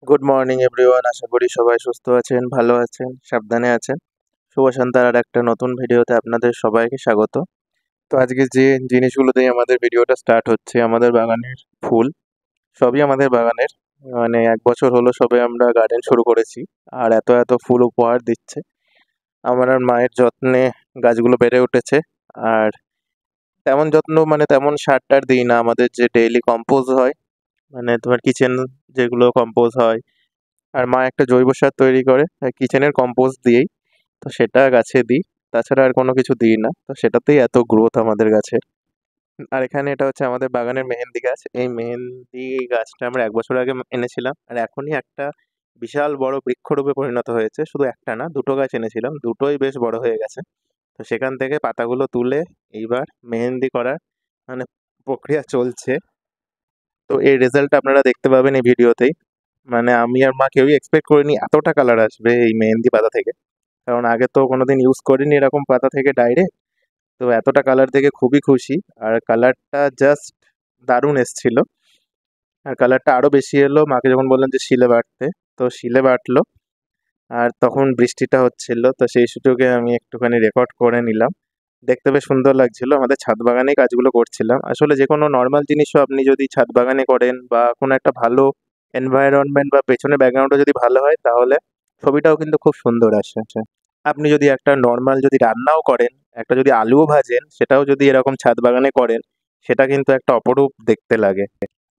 Good morning everyone, আশা করি সবাই সুস্থ আছেন, ভালো আছেন, সাবধানে আছেন। শুভ সন্ধ্যার আর একটা নতুন ভিডিওতে আপনাদের সবাইকে স্বাগত। তো আজকে যে জিনিসগুলো দিয়ে আমাদের ভিডিওটা স্টার্ট হচ্ছে, আমাদের বাগানের ফুল, সবই আমাদের বাগানের। মানে 1 বছর হলো সবে আমরা গার্ডেন শুরু করেছি, আর এত এত ফুল উপহার দিচ্ছে। আমার আর মায়ের যত্নে গাছগুলো বেড়ে উঠেছে। আর তেমন যত্ন মানে তেমন সার টার দিই না, আমাদের যে ডেইলি কম্পোজ হয়, মানে তোমার কিচেন যেগুলো কম্পোজ হয়, আর মা একটা জৈব সার তৈরি করে কিচেনের কম্পোস্ট দিয়েই, তো সেটা গাছে দিই। তাছাড়া আর কোনো কিছু দিই না, তো সেটাতেই এত গ্রোথ আমাদের গাছের। আর এখানে এটা হচ্ছে আমাদের বাগানের মেহেন্দি গাছ। এই মেহেন্দি গাছটা আমরা 1 বছর আগে এনেছিলাম, আর এখনই একটা বিশাল বড় বৃক্ষরূপে পরিণত হয়েছে। শুধু একটা না, দুটো গাছ এনেছিলাম, দুটোই বেশ বড় হয়ে গেছে। তো সেখান থেকে পাতাগুলো তুলে এইবার মেহেন্দি করার মানে প্রক্রিয়া চলছে। তো এই রেজাল্ট আপনারা দেখতে পাবেন এই ভিডিওতেই। মানে আমি আর মা কেউই এক্সপেক্ট করিনি এতটা কালার আসবে এই মেহেন্দি পাতা থেকে, কারণ আগে তো কোনোদিন ইউজ করিনি এরকম পাতা থেকে ডাইরেক্ট। তো এতটা কালার দেখে খুবই খুশি। আর কালারটা জাস্ট দারুণ এসছিল। আর কালারটা আরো বেশি এলো মাকে যখন বললাম যে শিলে বাটতে, তো শিলে বাটলো। আর তখন বৃষ্টিটা হচ্ছিল, তো সেই সুযোগে আমি একটুখানি রেকর্ড করে নিলাম। দেখতে বেশ সুন্দর লাগছিল। আমাদের ছাদ বাগানেই কাজগুলো করছিলাম। আসলে যে কোনো নর্মাল জিনিসও আপনি যদি ছাদ বাগানে করেন বা কোনো একটা ভালো এনভায়রনমেন্ট বা পেছনের ব্যাকগ্রাউন্ডটা যদি ভালো হয়, তাহলে ছবিটাও কিন্তু খুব সুন্দর আসে। আপনি যদি একটা নর্মাল যদি রান্নাও করেন, একটা যদি আলুও ভাজেন, সেটাও যদি এরকম ছাদ বাগানে করেন, সেটা কিন্তু একটা অপরূপ দেখতে লাগে।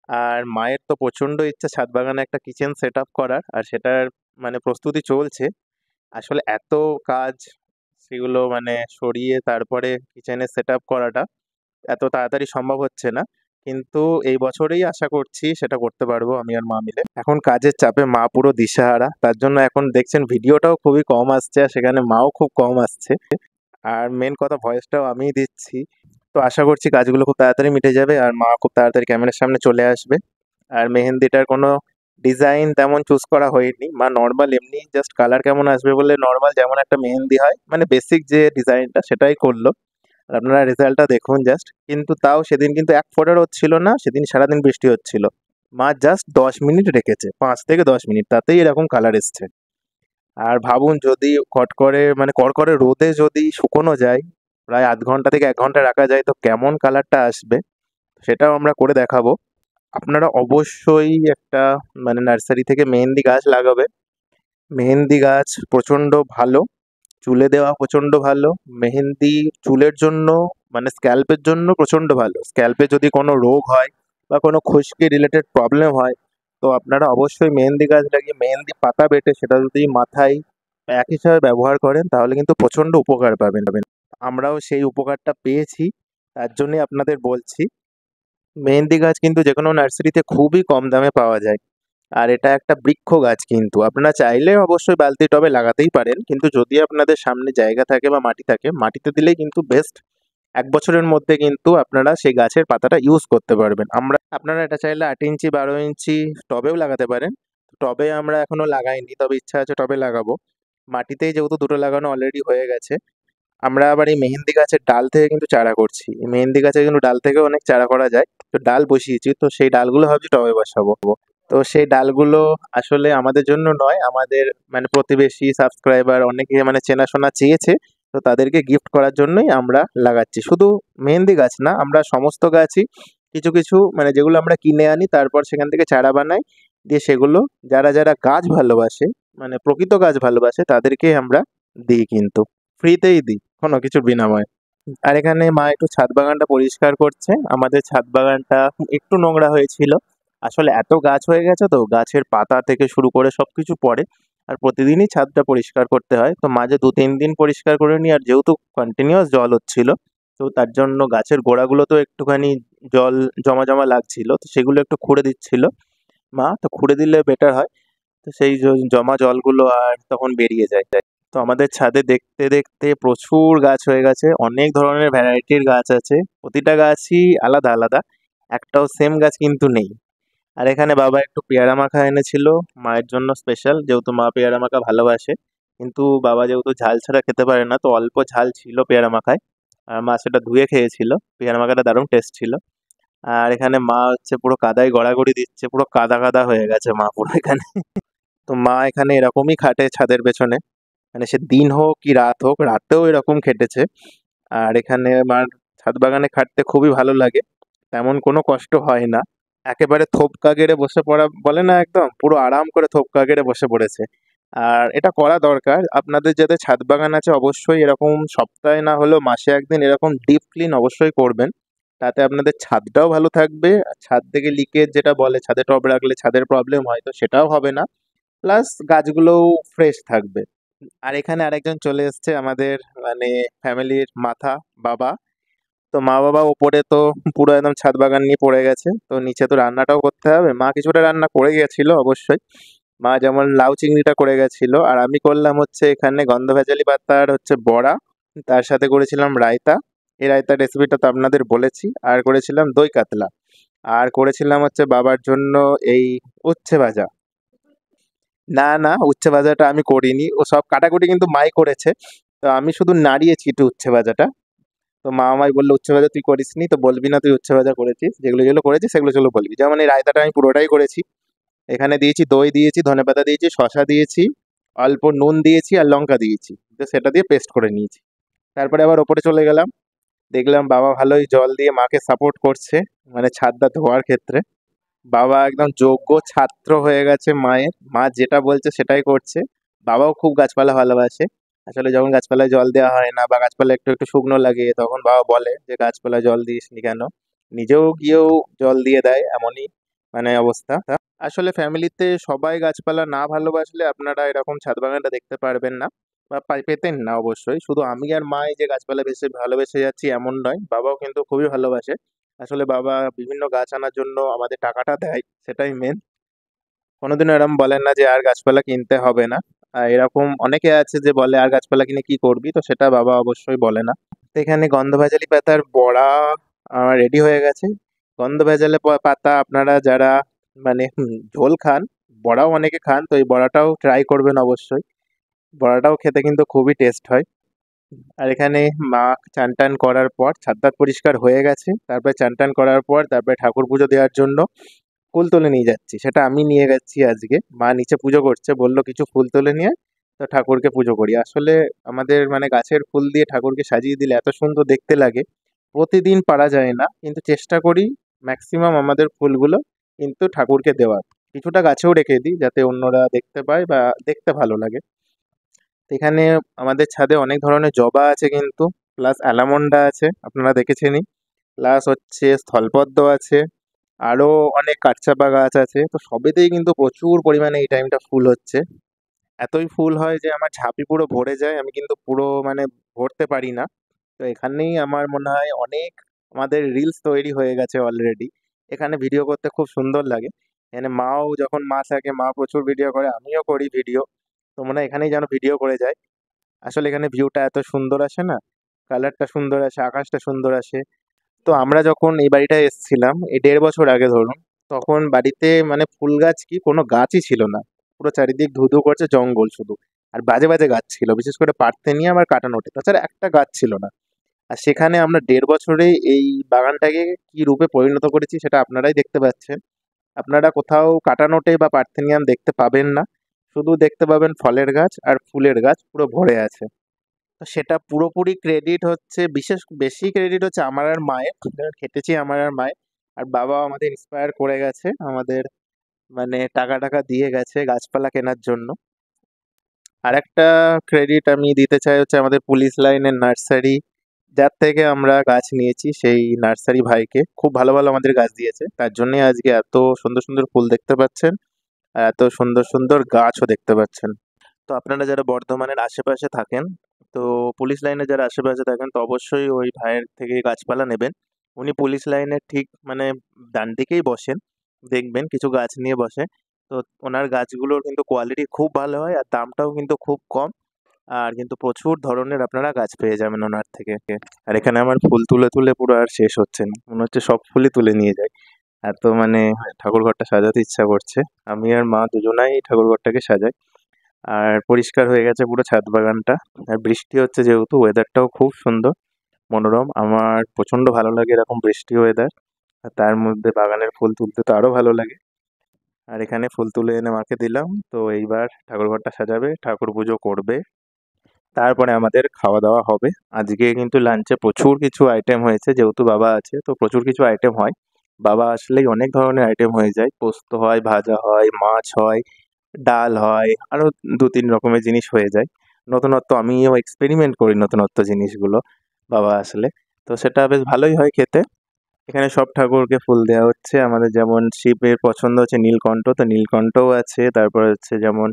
আর মায়ের তো প্রচন্ড ইচ্ছা ছাদ বাগানে একটা কিচেন সেট আপ করার, আর সেটার মানে প্রস্তুতি চলছে। আসলে এত কাজ, সেগুলো মানে সরিয়ে তারপরে কিচেনে সেট আপ করাটা এত তাড়াতাড়ি সম্ভব হচ্ছে না। কিন্তু এই বছরেই আশা করছি সেটা করতে পারবো আমি আর মা মিলে। এখন কাজের চাপে মা পুরো দিশাহারা, তার জন্য এখন দেখছেন ভিডিওটাও খুবই কম আসছে, আর সেখানে মাও খুব কম আসছে। আর মেন কথা, ভয়েসটাও আমিই দিচ্ছি। তো আশা করছি কাজগুলো খুব তাড়াতাড়ি মিটে যাবে আর মা খুব তাড়াতাড়ি ক্যামেরার সামনে চলে আসবে। আর মেহেন্দিটার কোনো ডিজাইন তেমন চুজ করা হয়নি, মা নর্মাল এমনি জাস্ট কালার কেমন আসবে বলে নর্মাল যেমন একটা মেহেন্দি হয় মানে বেসিক যে ডিজাইনটা সেটাই করলো। আর আপনারা রেজাল্টটা দেখুন জাস্ট। কিন্তু তাও সেদিন কিন্তু এক ফোঁটার হচ্ছিল না, সেদিন সারাদিন বৃষ্টি হচ্ছিল। মা জাস্ট 10 মিনিট রেখেছে, 5 থেকে 10 মিনিট, তাতেই এরকম কালার এসছে। আর ভাবুন যদি কড়কড়ে রোদে যদি শুকোনো যায়, প্রায় আধ ঘন্টা থেকে 1 ঘন্টা রাখা যায়, তো কেমন কালারটা আসবে সেটাও আমরা করে দেখাবো। আপনারা অবশ্যই একটা মানে নার্সারি থেকে মেহেন্দি গাছ লাগাবে। মেহেন্দি গাছ প্রচণ্ড ভালো, চুলে দেওয়া প্রচণ্ড ভালো। মেহেন্দি চুলের জন্য মানে স্ক্যাল্পের জন্য প্রচণ্ড ভালো। স্ক্যাল্পে যদি কোনো রোগ হয় বা কোনো খুশকি রিলেটেড প্রবলেম হয়, তো আপনারা অবশ্যই মেহেন্দি গাছ লাগিয়ে মেহেন্দি পাতা বেটে সেটা যদি মাথায় প্যাক হিসাবে ব্যবহার করেন, তাহলে কিন্তু প্রচণ্ড উপকার পাবেন। আমরাও সেই উপকারটা পেয়েছি, তার জন্যই আপনাদের বলছি। মেহেন্দি গাছ কিন্তু যে কোনো নার্সারিতে খুবই কম দামে পাওয়া যায়। আর এটা একটা বৃক্ষ গাছ, কিন্তু আপনারা চাইলে অবশ্যই বালতি টবে লাগাতেই পারেন, কিন্তু যদি আপনাদের সামনে জায়গা থাকে বা মাটি থাকে, মাটিতে দিলেই কিন্তু বেস্ট। 1 বছরের মধ্যে কিন্তু আপনারা সেই গাছের পাতাটা ইউজ করতে পারবেন। আপনারা এটা চাইলে 8 ইঞ্চি 12 ইঞ্চি টবেও লাগাতে পারেন। টবে আমরা এখনো লাগাইনি, তবে ইচ্ছা আছে টবে লাগাবো। মাটিতেই যেহেতু দুটো লাগানো অলরেডি হয়ে গেছে। আমরা আবার এই মেহেন্দি গাছের ডাল থেকে কিন্তু চারা করছি। এই মেহেন্দি গাছের কিন্তু ডাল থেকেও অনেক চারা করা যায়। তো ডাল বসিয়েছি, তো সেই ডালগুলো ভাবছি টবে বসাবো। তো সেই ডালগুলো আসলে আমাদের জন্য নয়, আমাদের মানে প্রতিবেশী সাবস্ক্রাইবার অনেকে মানে চেনাশোনা চেয়েছে, তো তাদেরকে গিফট করার জন্যই আমরা লাগাচ্ছি। শুধু মেহেন্দি গাছ না, আমরা সমস্ত গাছই কিছু কিছু মানে যেগুলো আমরা কিনে আনি, তারপর সেখান থেকে চারা বানাই, দিয়ে সেগুলো যারা যারা গাছ ভালোবাসে, মানে প্রকৃত গাছ ভালোবাসে, তাদেরকে আমরা দিই, কিন্তু ফ্রিতেই দিই, কোনো কিছুর বিনিময়ে। আর এখানে মা একটু ছাদ বাগানটা পরিষ্কার করছে। আমাদের ছাদ বাগানটা একটু নোংরা হয়েছিল। আসলে এত গাছ হয়ে গেছে, তো গাছের পাতা থেকে শুরু করে সবকিছু পড়ে। আর প্রতিদিনই ছাদটা পরিষ্কার করতে হয়, তো মাঝে 2-3 দিন পরিষ্কার করে নিই। আর যেহেতু কন্টিনিউয়াস জল হচ্ছিল, তো তার জন্য গাছের গোড়াগুলো তো একটুখানি জল জমা জমা লাগছিল, তো সেগুলো একটু খুঁড়ে দিচ্ছিল মা। তো খুঁড়ে দিলে বেটার হয়, তো সেই জমা জলগুলো আর তখন বেরিয়ে যায়। তো আমাদের ছাদে দেখতে দেখতে প্রচুর গাছ হয়ে গেছে, অনেক ধরনের ভ্যারাইটির গাছ আছে। প্রতিটা গাছই আলাদা আলাদা, একটাও সেম গাছ কিন্তু নেই। আর এখানে বাবা একটু পেয়ারা মাখা এনেছিল মায়ের জন্য স্পেশাল, যেহেতু মা পেয়ারা মাখা ভালোবাসে। কিন্তু বাবা যেহেতু ঝাল ছাড়া খেতে পারে না, তো অল্প ঝাল ছিল পেয়ারা মাখায়। আর মা সেটা ধুয়ে খেয়েছিল। পেয়ারা মাখাটা দারুণ টেস্ট ছিল। আর এখানে মা হচ্ছে পুরো কাদায় গড়াগড়ি দিচ্ছে, পুরো কাদা কাদা হয়ে গেছে মা পুরো এখানে। তো মা এখানে এরকমই খাটে ছাদের পেছনে, মানে সে দিন হোক কি রাত হোক, রাতেও এরকম খেটেছে। আর এখানে আমার ছাদ বাগানে খাটতে খুবই ভালো লাগে, তেমন কোনো কষ্ট হয় না। একেবারে থোপকা গেড়ে বসে পড়া বলে না, একদম পুরো আরাম করে থোপকা গেড়ে বসে পড়েছে। আর এটা করা দরকার, আপনাদের যাদের ছাদ বাগান আছে অবশ্যই এরকম সপ্তাহে না হলেও মাসে একদিন এরকম ডিপ ক্লিন অবশ্যই করবেন। তাতে আপনাদের ছাদটাও ভালো থাকবে, আর ছাদ থেকে লিকেজ যেটা বলে ছাদে টব রাখলে ছাদের প্রবলেম হয়, তো সেটাও হবে না। প্লাস গাছগুলোও ফ্রেশ থাকবে। আর এখানে আরেকজন চলে এসছে আমাদের, মানে ফ্যামিলির মাথা, বাবা। তো মা বাবা ওপরে তো পুরো একদম ছাদ বাগান নিয়ে পড়ে গেছে, তো নিচে তো রান্নাটাও করতে হবে। মা কিছুটা রান্না করে গেছিল অবশ্যই, মা যেমন লাউ চিংড়িটা করে গেছিল, আর আমি করলাম হচ্ছে এখানে গন্ধভেজালি পাতার হচ্ছে বড়া, তার সাথে করেছিলাম রায়তা। এই রায়তার রেসিপিটা তো আপনাদের বলেছি। আর করেছিলাম দই কাতলা। আর করেছিলাম হচ্ছে বাবার জন্য এই উচ্ছে ভাজা। না না, উচ্ছে ভাজাটা আমি করিনি, ও সব কাটাকুটি কিন্তু মাই করেছে। তো আমি শুধু নাড়িয়েছি একটু উচ্ছে ভাজাটা। তো মা আমায় বললো উচ্ছে ভাজা তুই করিসনি, তো বলবি না তুই উচ্ছে ভাজা করেছিস, যেগুলো যেগুলো করেছিস সেগুলো সেগুলো বলবি। যেমন এই রায়তাটা আমি পুরোটাই করেছি। এখানে দিয়েছি দই, দিয়েছি ধনেপাতা, দিয়েছি শসা, দিয়েছি অল্প নুন, দিয়েছি আর লঙ্কা দিয়েছি, তো সেটা দিয়ে পেস্ট করে নিয়েছি। তারপরে আবার ওপরে চলে গেলাম, দেখলাম বাবা ভালোই জল দিয়ে মাকে সাপোর্ট করছে, মানে ছাদটা ধোয়ার ক্ষেত্রে। বাবা একদম যোগ্য ছাত্র হয়ে গেছে মায়ের, মা যেটা বলছে সেটাই করছে। বাবাও খুব গাছপালা ভালোবাসে। আসলে যখন গাছপালায় জল দেওয়া হয় না বা গাছপালা একটু একটু শুকনো লাগে, তখন বাবা বলে যে গাছপালায় জল দিসনি কেন, নিজেও গিয়েও জল দিয়ে দেয়, এমনই মানে অবস্থা। আসলে ফ্যামিলিতে সবাই গাছপালা না ভালোবাসলে আপনারা এরকম ছাদ বাগানটা দেখতে পারবেন না, বা পেতেন না অবশ্যই। শুধু আমি আর মাই যে গাছপালা বেশি ভালোবেসে যাচ্ছি এমন নয়, বাবাও কিন্তু খুবই ভালোবাসে। আসলে বাবা বিভিন্ন গাছ আনার জন্য আমাদের টাকাটা দেয়, সেটাই মেন। কোনোদিনও এরকম বলেন না যে আর গাছপালা কিনতে হবে না। এরকম অনেকে আছে যে বলে আর গাছপালা কিনে কি করবি, তো সেটা বাবা অবশ্যই বলে না। তো এখানে গন্ধভেজালি পাতার বড়া রেডি হয়ে গেছে। গন্ধভেজালি পাতা আপনারা যারা মানে ঝোল খান, বড়াও অনেকে খান, তো এই বড়াটাও ট্রাই করবেন অবশ্যই। বড়াটাও খেতে কিন্তু খুবই টেস্ট হয়। আর এখানে মা চান টান করার পর ছাদ টাদ পরিষ্কার হয়ে গেছে, তারপরে চান টান করার পর তারপরে ঠাকুর পুজো দেওয়ার জন্য ফুল তুলে নিয়ে যাচ্ছি। সেটা আমি নিয়ে গেছি আজকে, মা নিচে পুজো করছে, বললো কিছু ফুল তুলে নিয়ে তো ঠাকুরকে পুজো করি। আসলে আমাদের মানে গাছের ফুল দিয়ে ঠাকুরকে সাজিয়ে দিলে এত সুন্দর দেখতে লাগে। প্রতিদিন পারা যায় না, কিন্তু চেষ্টা করি ম্যাক্সিমাম আমাদের ফুলগুলো কিন্তু ঠাকুরকে দেওয়ার। কিছুটা গাছেও রেখে দিই যাতে অন্যরা দেখতে পায় বা দেখতে ভালো লাগে। এখানে আমাদের ছাদে অনেক ধরনের জবা আছে কিন্তু, প্লাস অ্যালামন্ডা আছে আপনারা দেখেছেনই, প্লাস হচ্ছে স্থলপদ্ম আছে, আরো অনেক কাঠচাপা গাছ আছে। তো সবেতেই কিন্তু প্রচুর পরিমাণে এই টাইমটা ফুল হচ্ছে। এতই ফুল হয় যে আমার ঝাঁপি পুরো ভরে যায়, আমি কিন্তু পুরো মানে ভরতে পারি না। তো এখানেই আমার মনে হয় অনেক আমাদের রিলস তৈরি হয়ে গেছে অলরেডি। এখানে ভিডিও করতে খুব সুন্দর লাগে। এখানে মাও, যখন মা থাকে মা প্রচুর ভিডিও করে, আমিও করি ভিডিও। তো মনে হয় এখানেই যেন ভিডিও করে যায়। আসলে এখানে ভিউটা এত সুন্দর আসে না, কালারটা সুন্দর আসে, আকাশটা সুন্দর আসে। তো আমরা যখন এই বাড়িটায় এসেছিলাম এই 1.5 বছর আগে ধরুন, তখন বাড়িতে মানে ফুল গাছ কি কোনো গাছই ছিল না। পুরো চারিদিক ধুধু করছে জঙ্গল শুধু। আর বাজে বাজে গাছ ছিল, বিশেষ করে পার্থেনিয়াম আর কাটানোটে, তাছাড়া একটা গাছ ছিল না। আর সেখানে আমরা 1.5 বছরে এই বাগানটাকে কি রূপে পরিণত করেছি সেটা আপনারাই দেখতে পাচ্ছেন। আপনারা কোথাও কাটানোটে বা পার্থেনিয়াম দেখতে পাবেন না, শুধু দেখতে পাবেন ফলের গাছ আর ফুলের গাছ পুরো ভরে আছে। তো সেটা পুরোপুরি ক্রেডিট হচ্ছে, বেশি ক্রেডিট হচ্ছে আমার আর মায়ের, খেটেছি আমার আর মায়ের। আর বাবা আমাদের ইন্সপায়ার করে গেছে, আমাদের মানে টাকা টাকা দিয়ে গেছে গাছপালা কেনার জন্য। আর একটা ক্রেডিট আমি দিতে চাই হচ্ছে আমাদের পুলিশ লাইনের নার্সারি, যার থেকে আমরা গাছ নিয়েছি, সেই নার্সারি ভাইকে। খুব ভালো ভালো আমাদের গাছ দিয়েছে, তার জন্যই আজকে এত সুন্দর সুন্দর ফুল দেখতে পাচ্ছেন, আর এত সুন্দর সুন্দর গাছও দেখতে পাচ্ছেন। তো আপনারা যারা বর্ধমানের আশেপাশে থাকেন, তো পুলিশ লাইনে যারা আশেপাশে থাকেন, তো অবশ্যই ওই ভাইয়ের থেকে গাছপালা নেবেন। উনি পুলিশ লাইনের ঠিক মানে ডান দিকেই বসেন, দেখবেন কিছু গাছ নিয়ে বসে। তো ওনার গাছগুলোর কিন্তু কোয়ালিটি খুব ভালো হয়, আর দামটাও কিন্তু খুব কম। আর কিন্তু প্রচুর ধরনের আপনারা গাছ পেয়ে যাবেন ওনার থেকে। আর এখানে আমার ফুল তুলে তুলে পুরো আর শেষ হচ্ছে না, মনে হচ্ছে সব ফুলই তুলে নিয়ে যায়। এত মানে ঠাকুর ঘরটা সাজাতে ইচ্ছা করছে। আমি আর মা দুজনাই ঠাকুর ঘরটাকে সাজাই। আর পরিষ্কার হয়ে গেছে পুরো ছাদ বাগানটা। আর বৃষ্টি হচ্ছে যেহেতু, ওয়েদারটাও খুব সুন্দর, মনোরম। আমার প্রচন্ড ভালো লাগে এরকম বৃষ্টি ওয়েদার। আর তার মধ্যে বাগানের ফুল তুলতে তো আরো ভালো লাগে। আর এখানে ফুল তুলে এনে মাকে দিলাম। তো এইবার ঠাকুরঘরটা সাজাবে, ঠাকুর পুজো করবে, তারপরে আমাদের খাওয়া দাওয়া হবে। আজকে কিন্তু লাঞ্চে প্রচুর কিছু আইটেম হয়েছে, যেহেতু বাবা আছে তো প্রচুর কিছু আইটেম হয়। বাবা আসলেই অনেক ধরনের আইটেম হয়ে যায়, পোস্ত হয়, ভাজা হয়, মাছ হয়, ডাল হয়, আরো দু তিন রকমের জিনিস হয়ে যায়। নতুনত্ব আমিও এক্সপেরিমেন্ট করি নতুনত্ব জিনিসগুলো বাবা আসলে। তো সেটা বেশ ভালোই হয় খেতে। এখানে সব ঠাকুরকে ফুল দেওয়া হচ্ছে। আমাদের যেমন শিবের পছন্দ হচ্ছে নীলকণ্ঠ, তো নীলকণ্ঠও আছে। তারপর হচ্ছে যেমন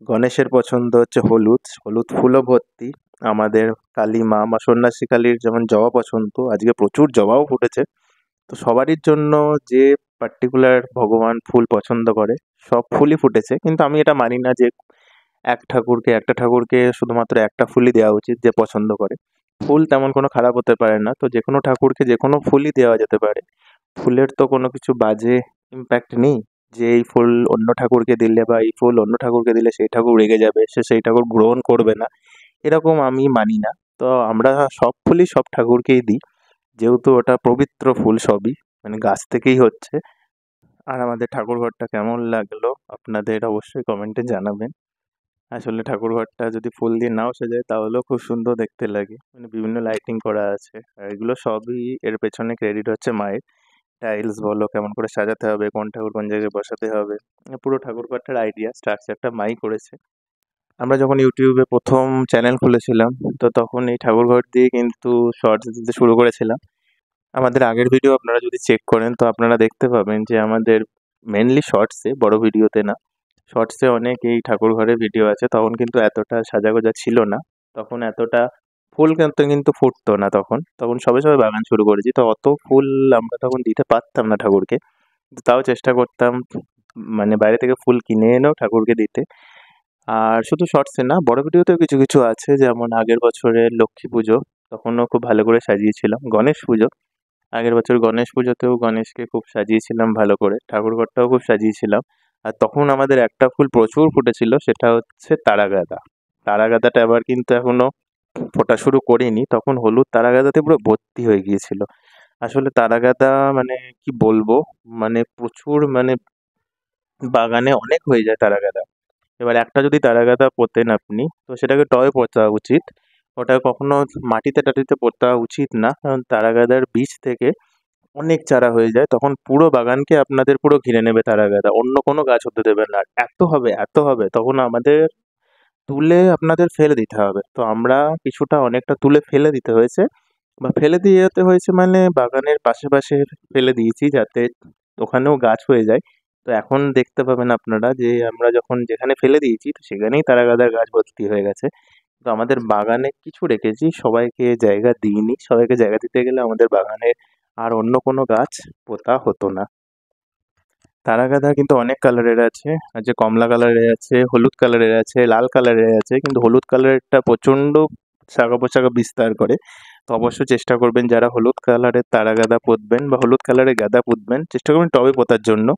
গণেশের পছন্দ হচ্ছে হলুদ, হলুদ ফুলও ভর্তি। আমাদের কালী মা বা সন্ন্যাসী কালীর যেমন জবা পছন্দ, আজকে প্রচুর জবাও ফুটেছে। তো সবারই জন্য যে পার্টিকুলার ভগবান ফুল পছন্দ করে সব ফুলই ফুটেছে, কিন্তু আমি এটা মানি না যে একটা ঠাকুরকে শুধুমাত্র একটা ফুলই দেওয়া উচিত যে পছন্দ করে। ফুল তেমন কোনো খারাপ হতে পারে না, তো যে কোনো ঠাকুরকে যে কোনো ফুলই দেওয়া যেতে পারে। ফুলের তো কোনো কিছু বাজে ইম্প্যাক্ট নেই যে এই ফুল অন্য ঠাকুরকে দিলে বা এই ফুল অন্য ঠাকুরকে দিলে সেই ঠাকুর রেগে যাবে, সে সেই ঠাকুর গ্রহণ করবে না, এরকম আমি মানি না। তো আমরা সব ফুলই সব ঠাকুরকেই দিই, যেহেতু ওটা পবিত্র ফুল সবই, মানে গাছ থেকেই হচ্ছে। আর আমাদের ঠাকুরঘরটা কেমন লাগলো আপনাদের অবশ্যই কমেন্টে জানাবেন। আসলে ঠাকুরঘরটা যদি ফুল দিয়ে নাও সাজায় তাহলেও খুব সুন্দর দেখতে লাগে, মানে বিভিন্ন লাইটিং করা আছে। আর এগুলো সবই এর পেছনে ক্রেডিট হচ্ছে মায়ের। টাইলস বলো, কেমন করে সাজাতে হবে, কোন ঠাকুর কোন জায়গায় বসাতে হবে, পুরো ঠাকুরঘরটার আইডিয়া স্ট্রাকচারটা মাই করেছে। আমরা যখন ইউটিউবে প্রথম চ্যানেল খুলেছিলাম, তো তখন এই ঠাকুরঘর দিয়ে কিন্তু শর্টস দিতে শুরু করেছিলাম। আমাদের আগের ভিডিও আপনারা যদি চেক করেন তো আপনারা দেখতে পাবেন যে আমাদের মেনলি শর্টসে, বড় ভিডিওতে না, শর্টসে অনেক এই ঠাকুর ঘরের ভিডিও আছে। তখন কিন্তু এতটা সাজাগোজা ছিল না, তখন এতটা ফুল কিন্তু ফুটতো না। তখন তখন সবে সবে বাগান শুরু করেছি, তো অত ফুল আমরা তখন দিতে পারতাম না ঠাকুরকে। কিন্তু তাও চেষ্টা করতাম, মানে বাইরে থেকে ফুল কিনে এনেও ঠাকুরকে দিতে। আর শুধু শর্টসে না, বড় ভিডিওতেও কিছু কিছু আছে, যেমন আগের বছরের লক্ষ্মী পুজো, তখনও খুব ভালো করে সাজিয়েছিলাম। গণেশ পুজো, আগের বছর গণেশ পুজোতেও গণেশকে খুব সাজিয়েছিলাম ভালো করে, ঠাকুরঘরটাও খুব সাজিয়েছিলাম। আর তখন আমাদের একটা ফুল প্রচুর ফুটেছিল, সেটা হচ্ছে তারাগাঁদা। তারাগাঁদাটা এবার কিন্তু এখনো ফোটা শুরু করিনি, তখন হলুদ তারাগাঁদাতে পুরো ভর্তি হয়ে গিয়েছিল। আসলে তারাগাঁদা মানে কি বলবো, মানে প্রচুর, মানে বাগানে অনেক হয়ে যায় তারাগাঁদা। এবার একটা যদি তারাগাঁদা পোঁতেন আপনি, তো সেটাকে টবে পোঁতা উচিত। ওটা কখনো মাটিতে টাটিতে পোঁতা উচিত না, কারণ তারাগাঁদার বীজ থেকে অনেক চারা হয়ে যায়, তখন পুরো বাগানকে আপনাদের পুরো ঘিরে নেবে তারাগাদা, অন্য কোনো গাছ হতে দেবেন না। এত হবে এত হবে, তখন আমাদের তুলে আপনাদের ফেলে দিতে হবে। তো আমরা কিছুটা অনেকটা তুলে ফেলে দিতে হয়েছে, বা ফেলে দিয়ে যেতে হয়েছে মানে বাগানের পাশে পাশে ফেলে দিয়েছি, যাতে ওখানেও গাছ হয়ে যায়। তো এখন দেখতে পাবেন আপনারা যে আমরা যখন যেখানে ফেলে দিয়েছি তো সেখানেই তারাগাদার গাছ ভর্তি হয়ে গেছে। তো আমাদের বাগানে কিছু রেখেছি, সবাইকে জায়গা দিইনি। সবাইকে জায়গা দিতে গেলে আমাদের বাগানে আর অন্য কোনো গাছ পোঁতা হতো না। তারাগাদা কিন্তু অনেক কালারের আছে, আছে কমলা কালারের আছে, হলুদ কালারের আছে, লাল কালারের আছে, কিন্তু হলুদ কালারেরটা প্রচণ্ড শাখা প্রশাখা বিস্তার করে। তো অবশ্যই চেষ্টা করবেন যারা হলুদ কালারের তারাগাদা পুঁতবেন বা হলুদ কালারের গাঁদা পুঁতবেন, চেষ্টা করবেন টবে পোঁতার জন্য,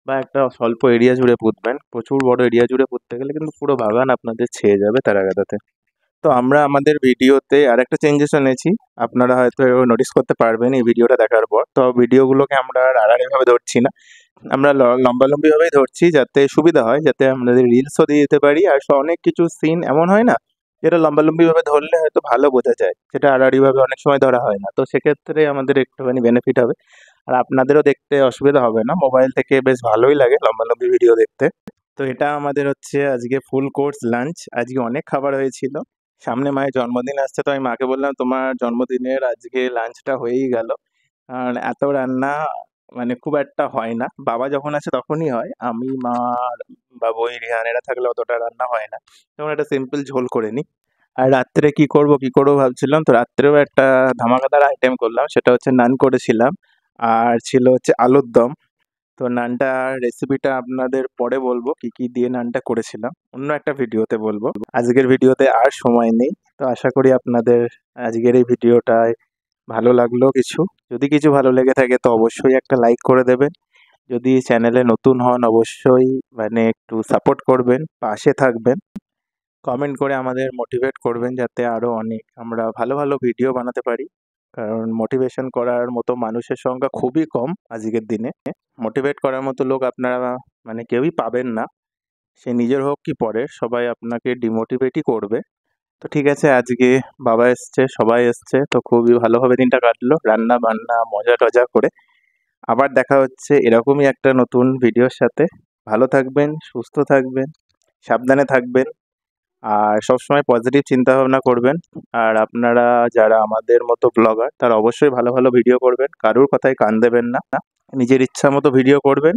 বা একটা স্বল্প এরিয়া জুড়ে পুঁতবেন। প্রচুর বড় এরিয়া জুড়ে পুঁততে গেলে কিন্তু পুরো বাগান আপনাদের ছেয়ে যাবে তারাগাদাতে। তো আমরা আমাদের ভিডিওতে আরেকটা চেঞ্জেস এনেছি, আপনারা হয়তো নোটিস করতে পারবেন এই ভিডিওটা দেখার পর। তো ভিডিওগুলোকে আমরা আর আড়াআড়িভাবে ধরছি না, আমরা লম্বালম্বিভাবেই ধরছি, যাতে সুবিধা হয়, যাতে আপনাদের রিলসও দিয়ে দিতে পারি। আর অনেক কিছু সিন এমন হয় না যেটা লম্বালম্বিভাবে ধরলে হয়তো ভালো বোঝা যায়, সেটা আড়াআড়িভাবে অনেক সময় ধরা হয় না, তো সেক্ষেত্রে আমাদের একটুখানি বেনিফিট হবে। আর আপনাদেরও দেখতে অসুবিধা হবে না, মোবাইল থেকে বেশ ভালোই লাগে লম্বালম্বি ভিডিও দেখতে। তো এটা আমাদের হচ্ছে আজকে ফুল কোর্স লাঞ্চ। আজকে অনেক খাবার হয়েছিল, সামনে মায়ের জন্মদিন আসছে, তো আমি মাকে বললাম তোমার জন্মদিনের আজকে লাঞ্চটা হয়েই গেল। আর এত রান্না মানে খুব একটা হয় না, বাবা যখন আছে তখনই হয়, আমি মা আর বাবু রিহান এরা থাকলে অতটা রান্না হয় না, তখন একটা সিম্পল ঝোল করে নিই। আর রাত্রে কি করবো ভাবছিলাম, তো রাত্রেও একটা ধামাকাদার আইটেম করলাম, সেটা হচ্ছে নান করেছিলাম। আর ছিল হচ্ছে আলুর দম। তো নানটার রেসিপিটা আপনাদের পরে বলবো, কি কি দিয়ে নানটা করেছিলাম অন্য একটা ভিডিওতে বলবো, আজকের ভিডিওতে আর সময় নেই। তো আশা করি আপনাদের আজকের এই ভিডিওটায় ভালো লাগলো কিছু। যদি কিছু ভালো লেগে থাকে তো অবশ্যই একটা লাইক করে দেবেন। যদি চ্যানেলে নতুন হন অবশ্যই মানে একটু সাপোর্ট করবেন, পাশে থাকবেন, কমেন্ট করে আমাদের মোটিভেট করবেন, যাতে আরও অনেক আমরা ভালো ভালো ভিডিও বানাতে পারি। কারণ মোটিভেশন করার মতো মানুষের সংখ্যা খুবই কম আজকের দিনে। মোটিভেট করার মতো লোক আপনারা মানে কেউই পাবেন না। সে নিজের হোক কি পরের, সবাই আপনাকে ডিমোটিভেটই করবে। তো ঠিক আছে, আজকে বাবা এসছে, সবাই এসছে, তো খুবই ভালোভাবে দিনটা কাটলো, রান্না বান্না মজা টজা করে। আবার দেখা হচ্ছে এরকমই একটা নতুন ভিডিওর সাথে। ভালো থাকবেন, সুস্থ থাকবেন, সাবধানে থাকবেন, আর সবসময় পজিটিভ চিন্তাভাবনা করবেন। আর আপনারা যারা আমাদের মতো ব্লগার, তারা অবশ্যই ভালো ভালো ভিডিও করবেন, কারুর কথায় কান দেবেন না, নিজের ইচ্ছা মতো ভিডিও করবেন,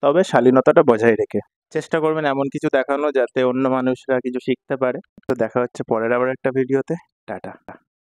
তবে শালীনতাটা বজায় রেখে চেষ্টা করবেন এমন কিছু দেখানো যাতে অন্য মানুষরা কিছু শিখতে পারে। তো দেখা হচ্ছে পরের আবার একটা ভিডিওতে। টাটা।